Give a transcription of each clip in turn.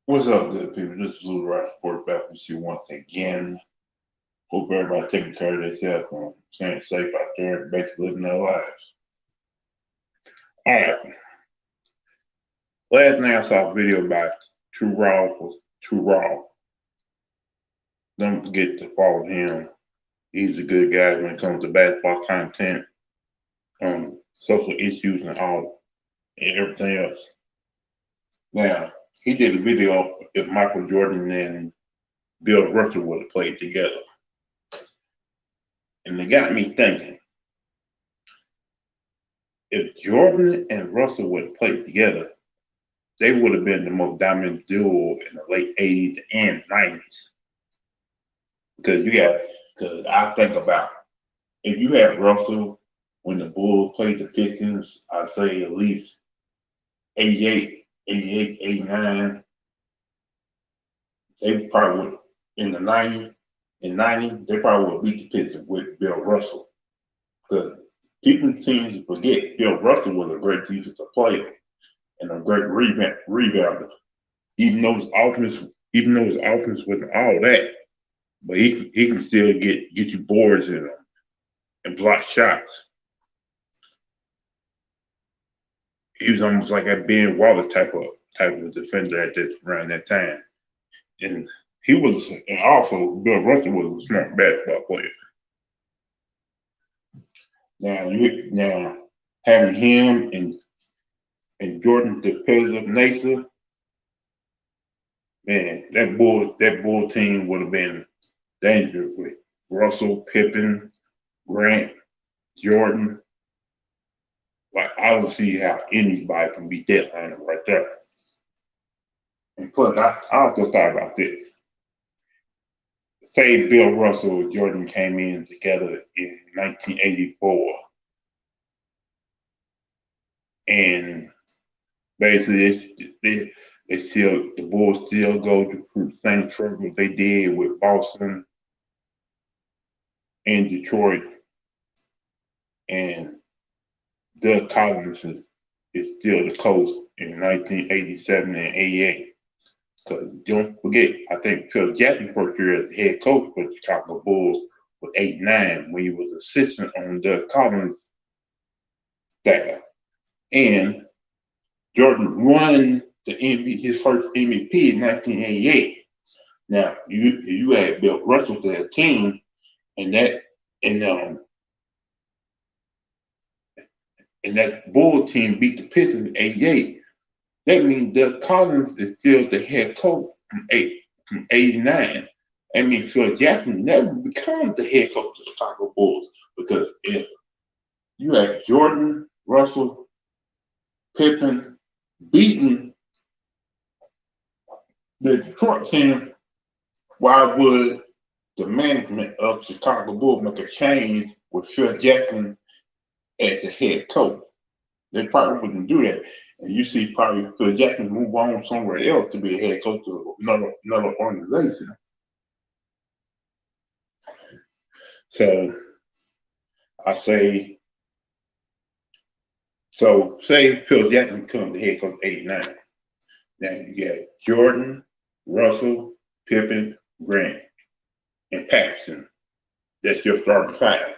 What's up, good people? This is Louthewritersports back with you once again. Hope everybody taking care of themselves and staying safe out there and basically living their lives. All right. Last night I saw a video about Too Raw was Too Raw. Don't forget to follow him. He's a good guy when it comes to basketball content, social issues and all and everything else. Now, he did a video if Micheal Jordan and Bill Russell would have played together. And it got me thinking, if Jordan and Russell would have played together, they would have been the most dominant duo in the late 80s and 90s. Because I think about if you had Russell when the Bulls played the Pistons, I'd say at least 88, 88, 89. They probably would, in the 90s, in 90, they probably would beat the Pistons with Bill Russell. Because people seem to forget Bill Russell was a great defensive player and a great rebounder. Even though his offense wasn't all that, but he can still get you boards and block shots. He was almost like a Ben Wallace type of defender at this around that time. And and also Bill Russell was a smart basketball player. Now having him and Jordan competitive nature, man, that bull team would have been dangerous with Russell, Pippen, Grant, Jordan. Like I don't see how anybody can beat that lineup right there. And plus, I also thought about this. Say Bill Russell and Jordan came in together in 1984, and basically the Bulls still go through the same trouble they did with Boston and Detroit, and Doug Collins is still the coach in 1987 and 88. Because don't forget, I think Phil Jackson's first year as head coach for the Chicago Bulls was 89 when he was assistant on Doug Collins' staff. And Jordan won his first MVP in 1988. Now you had Bill Russell to that team, and that and um and that Bull team beat the Pistons in '88. That means Doug Collins is still the head coach from '89. I mean, Phil Jackson never becomes the head coach of the Chicago Bulls because if you had Jordan, Russell, Pippen beating the Detroit team, why would the management of Chicago Bulls make a change with Phil Jackson as a head coach? They probably wouldn't do that. And you see probably Phil Jackson move on somewhere else to be a head coach of another organization. So I say, say Phil Jackson becomes the head coach 89. Now you got Jordan, Russell, Pippen, Grant, and Paxson. That's your starting five.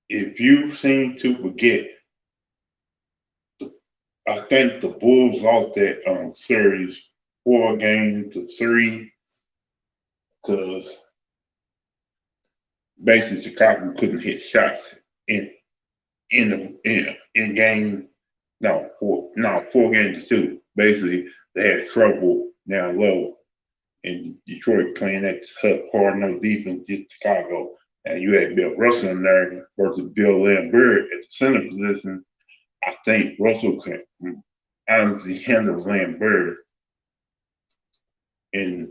If you seem to forget, I think the Bulls lost that series 4-3 because basically Chicago couldn't hit shots in game. No, 4-2. Basically, they had trouble down low, and Detroit playing that hard no defense against Chicago. And you had Bill Russell in there versus Bill Lambert at the center position. I think Russell can honestly handle Lambert and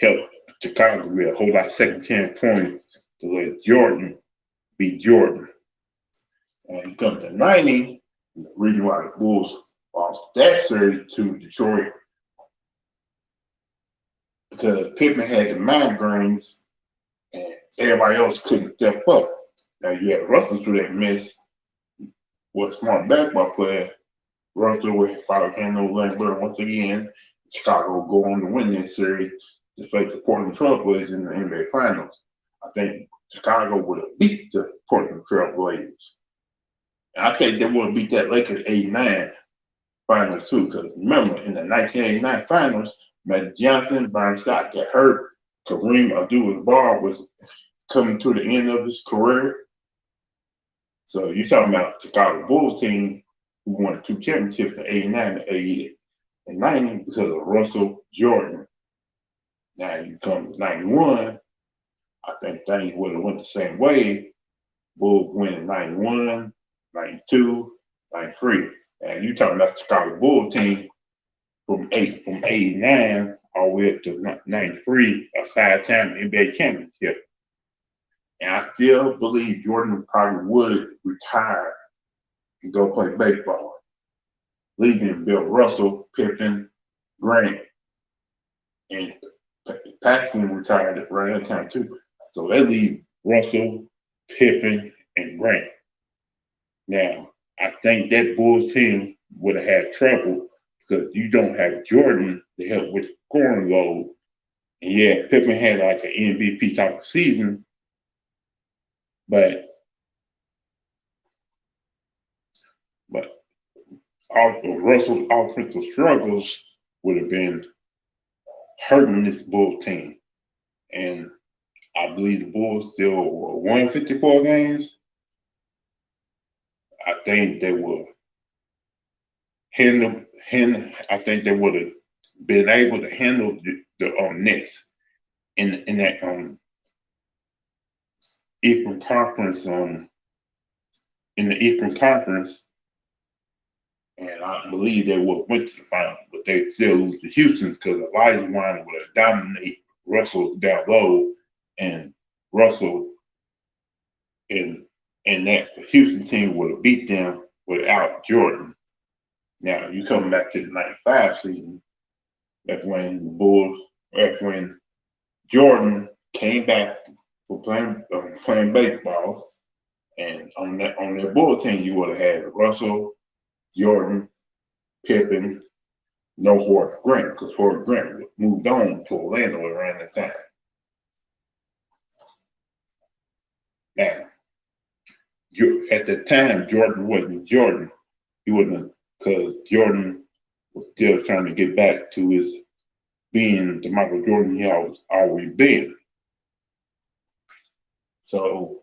help Chicago with a whole lot of second chance points to let Jordan beat Jordan. And you come to 90, the reason why the Bulls lost that series to Detroit because Pippen had the migraines and everybody else couldn't step up. Now you had Russell through that mess, was a smart basketball player, Russell would probably handle Lambert once again. Chicago go on to win this series to face the Portland Trailblazers in the NBA Finals. I think Chicago would have beat the Portland Trailblazers. And I think they would have beat that Lakers 89 Finals too. Because remember, in the 1989 Finals, Magic Johnson, Byron Scott got hurt. Kareem Abdul-Jabbar was coming to the end of his career. So you're talking about Chicago Bulls team who won 2 championships in 89 and 88 and 90 because of Russell Jordan. Now you come to 91, I think things would have went the same way. Bulls winning 91, 92, 93. And you talking about the Chicago Bulls team from 89 all the way up to 93, a 5-time NBA championship. And I still believe Jordan probably would retire and go play baseball, leaving Bill Russell, Pippen, Grant, and Paxson retired at right that time too. So they leave Russell, Pippen, and Grant. Now, I think that Bulls team would have had trouble because you don't have Jordan to help with the scoring load. And yeah, Pippen had like an MVP type of season, but Russell's offensive struggles would have been hurting this Bulls team. And I believe the Bulls still won 54 games. I think they will I think they would have been able to handle the Knicks in that Eastern Conference in the Eastern Conference, and I believe they would have went to the final, but they still lose to Houston because Elijah Wan would have dominated Russell down low, and Russell and that Houston team would have beat them without Jordan. Now you come back to the '95 season. That's when Jordan came back for playing baseball, and on their Bulls team you would have had Russell, Jordan, Pippen, no Horace Grant, because Horace Grant moved on to Orlando around that time. Now, at the time, Jordan wasn't Jordan. He wasn't, because Jordan was still trying to get back to his being the Michael Jordan he always been. So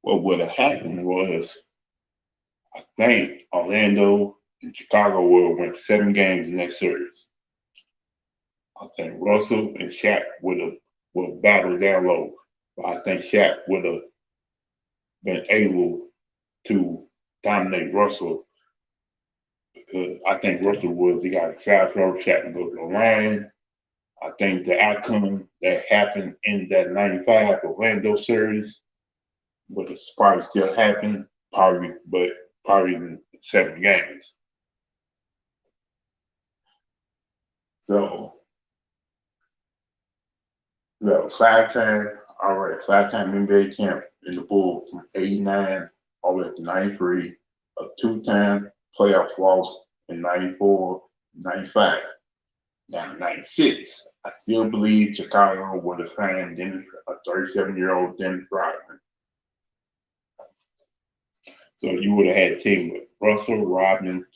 what would have happened was, I think Orlando and Chicago would have won 7 games in that series. I think Russell and Shaq would have battled down low. But I think Shaq would have been able to dominate Russell because I think Russell was the guy to fast forward Shaq and go to the line. I think the outcome that happened in that '95 Orlando series would have probably still happened, probably in 7 games. So, five-time NBA champ in the Bulls from '89 all the way up to '93, a 2-time playoff loss in '94, '95. Now, '96, I still believe Chicago would have signed a 37-year-old Dennis Rodman. So you would have had a team with Russell, Rodman,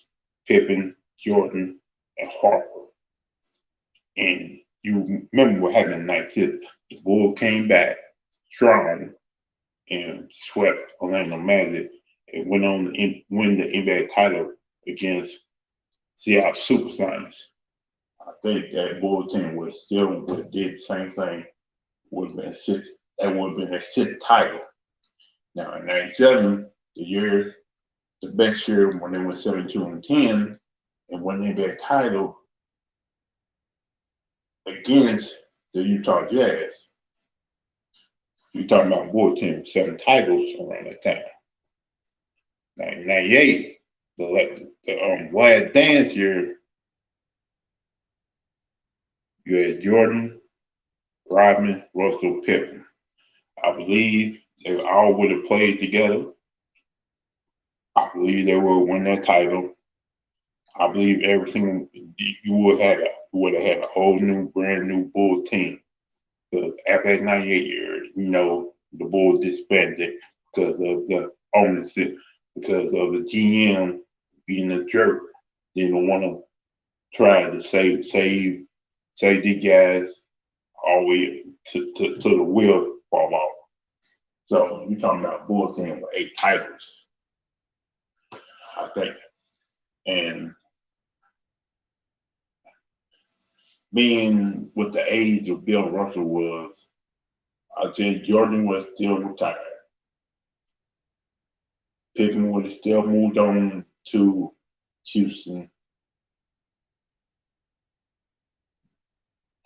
Pippen, Jordan, and Harper. And you remember what happened in '96. The Bulls came back strong and swept Orlando Magic and went on to win the NBA title against Seattle Supersonics. I think that Bulls team would have did the same thing. Would have been their 6th title. Now in '97, the best year when they went 72-10 and won the NBA title against the Utah Jazz. You're talking about Bulls team with 7 titles around that time. Now in '98, the last dance year, you had Jordan, Rodman, Russell, Pippen. I believe they all would have played together. I believe they will win that title. I believe every single you would have had a whole new, brand new Bull team. Because after that '98 year, the Bulls disbanded because of the ownership, because of the GM being a jerk, didn't want to try to save the guys all the way to the wheel fall off. So you're talking about Bulls team with 8 titles, I think. And being with the age of Bill Russell was, I think Jordan was still retired. Pippen would have still moved on to Houston.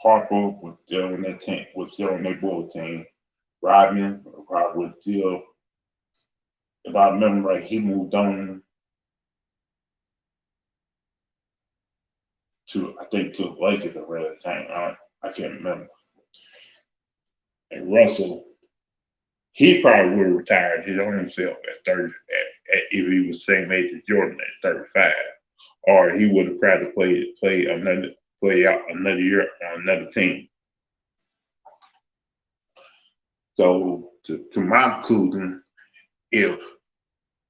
Harper was still on that team, was still on that Bulls team. Rodman was still, if I remember right, he moved on to, I think, to the Lakers around the time. I can't remember. And Russell, he probably would have retired his own self at 30, if he was the same age as Jordan at 35, or he would have tried to play out another year on another team. So to my conclusion, if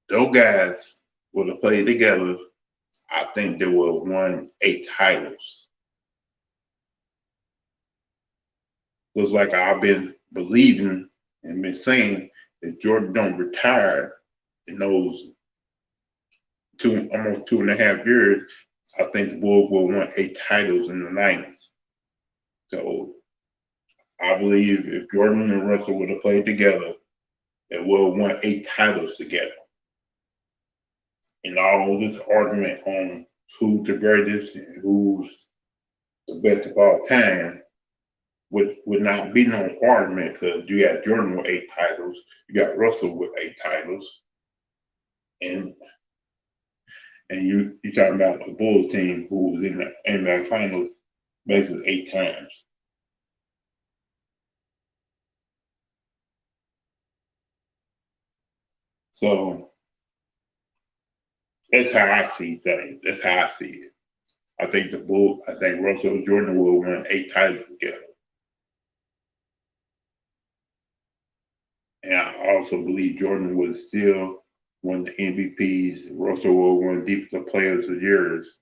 those guys would have played together, I think they would have won 8 titles. Looks like I've been believing and been saying that Jordan don't retire in those almost 2.5 years. I think the Bulls will win 8 titles in the '90s. So I believe if Jordan and Russell would have played together, they would have won 8 titles together. And all this argument on who's the greatest and who's the best of all time would not be no argument, because you got Jordan with 8 titles, you got Russell with 8 titles, and you talking about the Bulls team who was in the NBA Finals basically 8 times. So that's how I see things. That's how I see it. I think Russell and Jordan will win 8 titles together. And I also believe Jordan was still won the MVPs. Russell will win Defensive Players of the Years.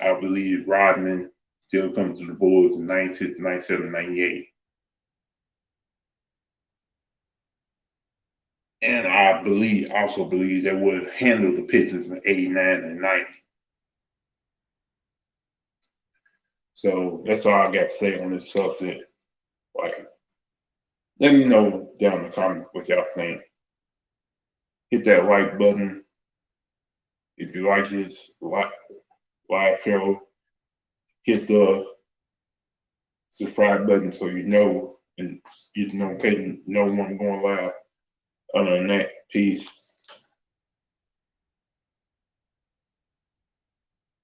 I believe Rodman still comes to the Bulls in '96, '97, '98. And I also believe they would handle the Pistons in '89 and '90. So that's all I got to say on this subject. Like, let me know down in the comments what y'all think. Hit that like button if you like this live show. Hit the subscribe button so you know, and you know when I'm going live. Other than that, peace.